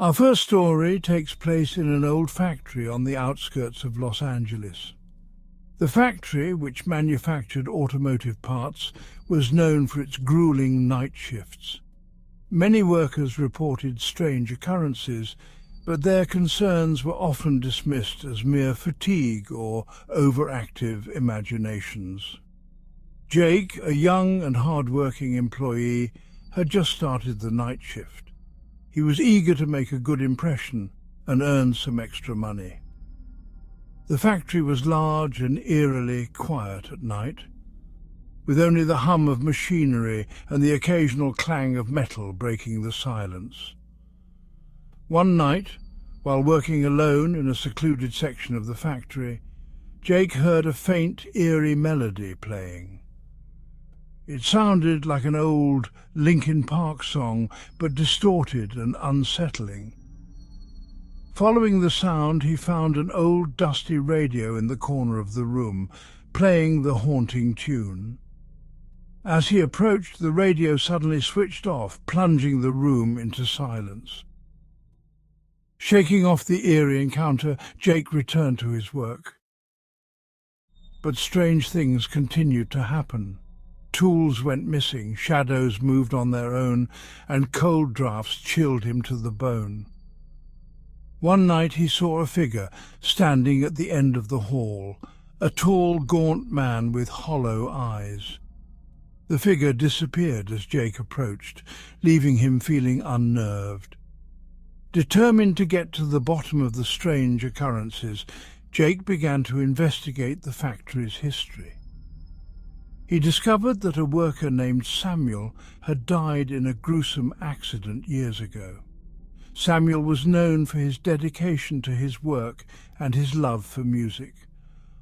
Our first story takes place in an old factory on the outskirts of Los Angeles. The factory, which manufactured automotive parts, was known for its grueling night shifts. Many workers reported strange occurrences, but their concerns were often dismissed as mere fatigue or overactive imaginations. Jake, a young and hard-working employee, had just started the night shift. He was eager to make a good impression and earn some extra money. The factory was large and eerily quiet at night, with only the hum of machinery and the occasional clang of metal breaking the silence. One night, while working alone in a secluded section of the factory, Jake heard a faint, eerie melody playing. It sounded like an old Linkin Park song, but distorted and unsettling. Following the sound, he found an old dusty radio in the corner of the room, playing the haunting tune. As he approached, the radio suddenly switched off, plunging the room into silence. Shaking off the eerie encounter, Jake returned to his work. But strange things continued to happen. Tools went missing, shadows moved on their own, and cold drafts chilled him to the bone. One night he saw a figure standing at the end of the hall, a tall, gaunt man with hollow eyes. The figure disappeared as Jake approached, leaving him feeling unnerved. Determined to get to the bottom of the strange occurrences, Jake began to investigate the factory's history. He discovered that a worker named Samuel had died in a gruesome accident years ago. Samuel was known for his dedication to his work and his love for music,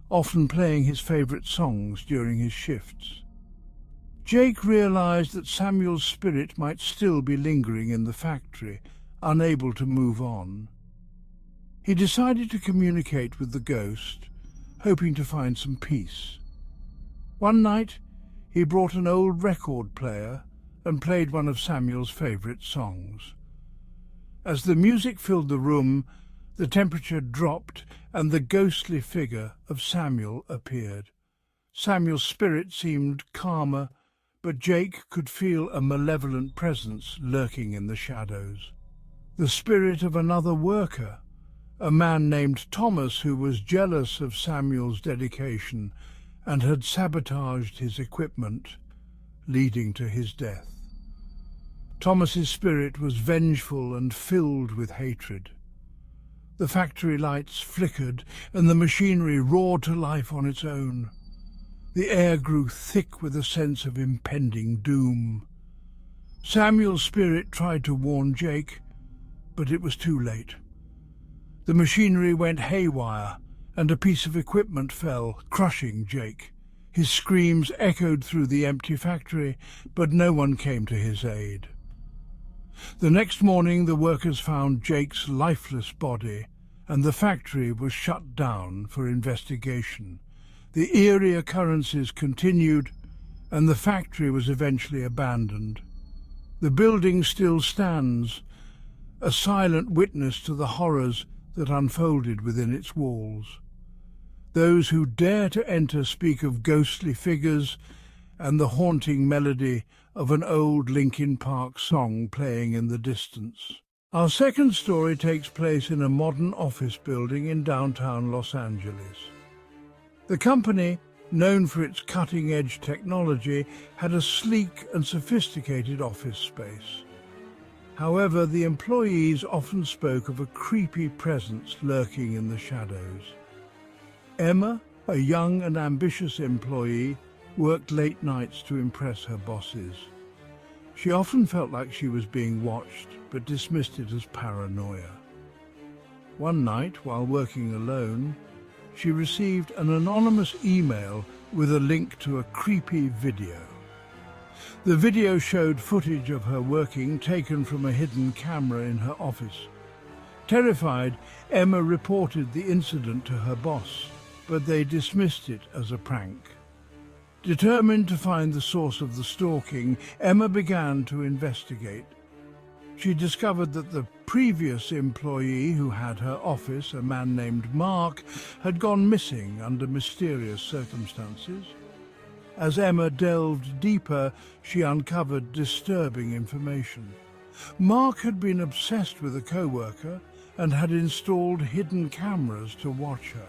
often playing his favorite songs during his shifts. Jake realized that Samuel's spirit might still be lingering in the factory, unable to move on. He decided to communicate with the ghost, hoping to find some peace. One night, he brought an old record player and played one of Samuel's favorite songs. As the music filled the room, the temperature dropped and the ghostly figure of Samuel appeared. Samuel's spirit seemed calmer, but Jake could feel a malevolent presence lurking in the shadows. The spirit of another worker, a man named Thomas, who was jealous of Samuel's dedication and had sabotaged his equipment, leading to his death. Thomas's spirit was vengeful and filled with hatred. The factory lights flickered and the machinery roared to life on its own. The air grew thick with a sense of impending doom. Samuel's spirit tried to warn Jake, but it was too late. The machinery went haywire, and a piece of equipment fell, crushing Jake. His screams echoed through the empty factory, but no one came to his aid. The next morning, the workers found Jake's lifeless body, and the factory was shut down for investigation. The eerie occurrences continued, and the factory was eventually abandoned. The building still stands, a silent witness to the horrors that unfolded within its walls. Those who dare to enter speak of ghostly figures and the haunting melody of an old Linkin Park song playing in the distance. Our second story takes place in a modern office building in downtown Los Angeles. The company, known for its cutting-edge technology, had a sleek and sophisticated office space. However, the employees often spoke of a creepy presence lurking in the shadows. Emma, a young and ambitious employee, worked late nights to impress her bosses. She often felt like she was being watched, but dismissed it as paranoia. One night, while working alone, she received an anonymous email with a link to a creepy video. The video showed footage of her working, taken from a hidden camera in her office. Terrified, Emma reported the incident to her boss, but they dismissed it as a prank. Determined to find the source of the stalking, Emma began to investigate. She discovered that the previous employee who had her office, a man named Mark, had gone missing under mysterious circumstances. As Emma delved deeper, she uncovered disturbing information. Mark had been obsessed with a co-worker and had installed hidden cameras to watch her.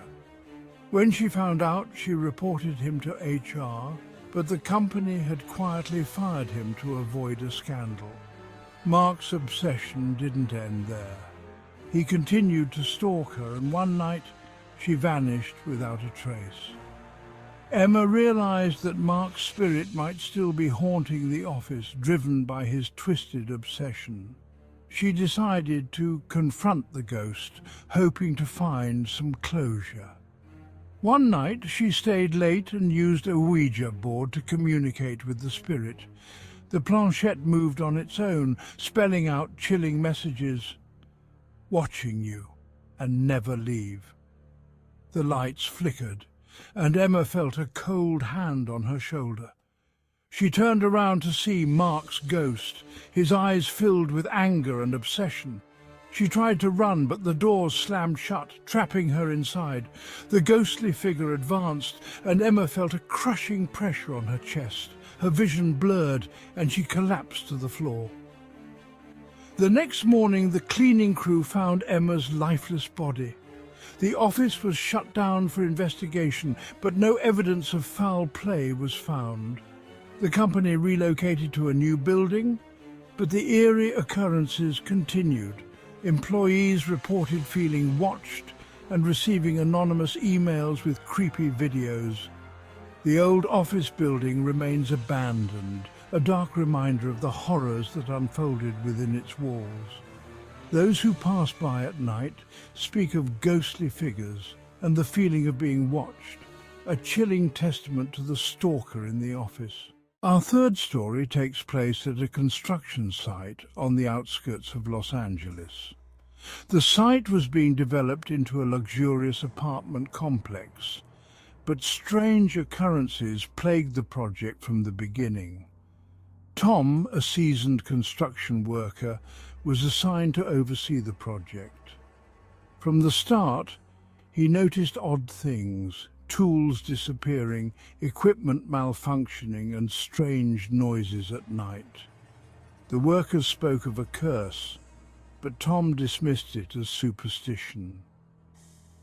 When she found out, she reported him to HR, but the company had quietly fired him to avoid a scandal. Mark's obsession didn't end there. He continued to stalk her, and one night she vanished without a trace. Emma realized that Mark's spirit might still be haunting the office, driven by his twisted obsession. She decided to confront the ghost, hoping to find some closure. One night she stayed late and used a Ouija board to communicate with the spirit. The planchette moved on its own, spelling out chilling messages. "Watching you, and never leave." The lights flickered, and Emma felt a cold hand on her shoulder. She turned around to see Mark's ghost, his eyes filled with anger and obsession. She tried to run, but the doors slammed shut, trapping her inside. The ghostly figure advanced, and Emma felt a crushing pressure on her chest. Her vision blurred, and she collapsed to the floor. The next morning, the cleaning crew found Emma's lifeless body. The office was shut down for investigation, but no evidence of foul play was found. The company relocated to a new building, but the eerie occurrences continued. Employees reported feeling watched and receiving anonymous emails with creepy videos. The old office building remains abandoned, a dark reminder of the horrors that unfolded within its walls. Those who pass by at night speak of ghostly figures and the feeling of being watched, a chilling testament to the stalker in the office. Our third story takes place at a construction site on the outskirts of Los Angeles. The site was being developed into a luxurious apartment complex, but strange occurrences plagued the project from the beginning. Tom, a seasoned construction worker, was assigned to oversee the project. From the start, he noticed odd things: tools disappearing, equipment malfunctioning, and strange noises at night. The workers spoke of a curse, but Tom dismissed it as superstition.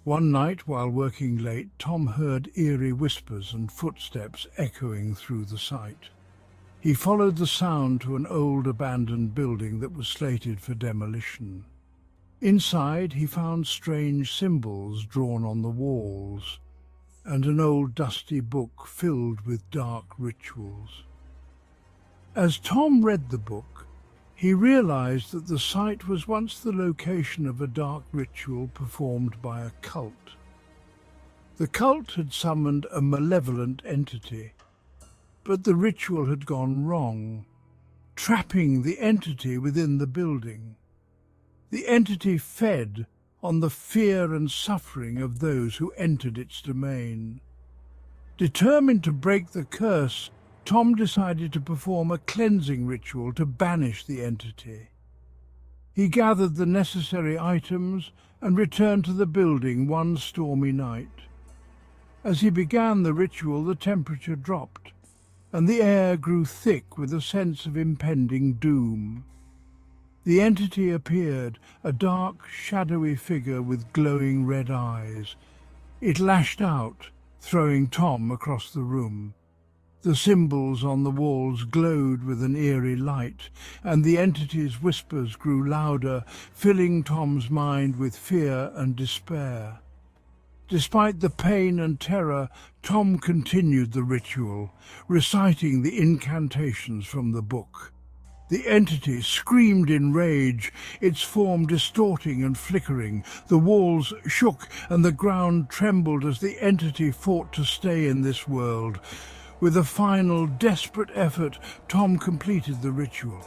One night, while working late, Tom heard eerie whispers and footsteps echoing through the site. He followed the sound to an old abandoned building that was slated for demolition. Inside, he found strange symbols drawn on the walls, and an old dusty book filled with dark rituals. As Tom read the book, he realized that the site was once the location of a dark ritual performed by a cult. The cult had summoned a malevolent entity, but the ritual had gone wrong, trapping the entity within the building. The entity fed on the fear and suffering of those who entered its domain. Determined to break the curse, Tom decided to perform a cleansing ritual to banish the entity. He gathered the necessary items and returned to the building one stormy night. As he began the ritual, the temperature dropped, and the air grew thick with a sense of impending doom. The entity appeared, a dark, shadowy figure with glowing red eyes. It lashed out, throwing Tom across the room. The symbols on the walls glowed with an eerie light, and the entity's whispers grew louder, filling Tom's mind with fear and despair. Despite the pain and terror, Tom continued the ritual, reciting the incantations from the book. The entity screamed in rage, its form distorting and flickering. The walls shook and the ground trembled as the entity fought to stay in this world. With a final, desperate effort, Tom completed the ritual.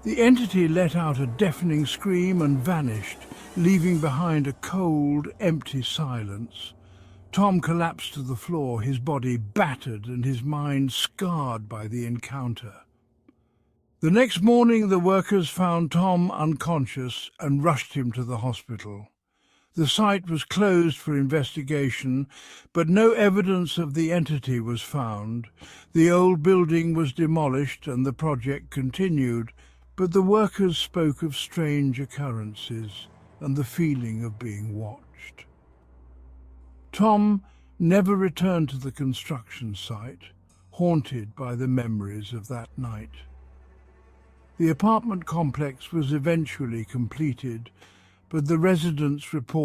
The entity let out a deafening scream and vanished, leaving behind a cold, empty silence. Tom collapsed to the floor, his body battered and his mind scarred by the encounter. The next morning, the workers found Tom unconscious and rushed him to the hospital. The site was closed for investigation, but no evidence of the entity was found. The old building was demolished and the project continued, but the workers spoke of strange occurrences and the feeling of being watched. Tom never returned to the construction site, haunted by the memories of that night. The apartment complex was eventually completed, but the residents reported